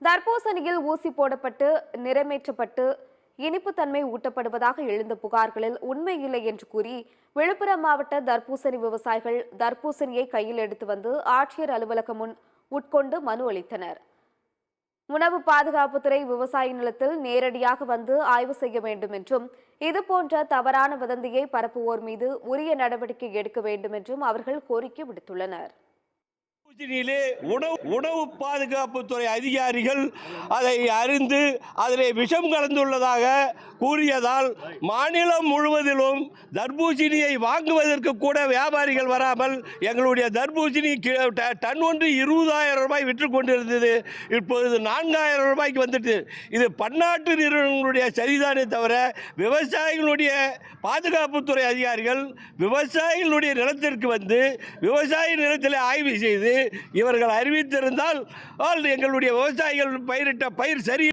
தர்பூசணியில் ஊசி போடப்பட்டு நிறமேற்றப்பட்டு இனிப்புத்தன்மை ஊட்டப்படுவதாக எழுந்த புகார்களில் உண்மை இல்லை என்று கூறி விழுப்புரம் மாவட்ட தர்பூசணி விவசாயிகள் தர்பூசணியை கையில் எடுத்து வந்து ஆட்சியர் அலுவலகம் முன் உட்கொண்டு மனு அளித்தனர். உணவு பாதுகாப்புத்துறை விவசாய நிலத்தில் நேரடியாக வந்து ஆய்வு செய்ய வேண்டும் என்றும் இதுபோன்ற தவறான வதந்தியை பரப்புவோர் மீது உரிய நடவடிக்கை எடுக்க வேண்டும் என்றும் அவர்கள் கோரிக்கை விடுத்துள்ளனர். உணவு பாதுகாப்புத்துறை அதிகாரிகள் அதை அறிந்து அதிலே விஷம் கலந்துள்ளதாக கூறியதால் மாநிலம் முழுவதிலும் தர்பூசணியை வாங்குவதற்கு கூட வியாபாரிகள் வராமல் எங்களுடைய தர்பூசணி டன் ஒன்று 20,000 ரூபாய் விற்று கொண்டிருந்தது. இப்பொழுது 4,000 ரூபாய்க்கு வந்துட்டு. இது பன்னாட்டு நிறுவனங்களுடைய சரிதானே தவிர விவசாயிகளுடைய பாதுகாப்புத்துறை அதிகாரிகள் விவசாயிகளுடைய நிலத்திற்கு வந்து விவசாய நிலத்தில் ஆய்வு செய்து இவர்கள் அறிவித்திருந்தால் எங்களுடைய விவசாயிகள் பயிரிட்ட பயிர் சரி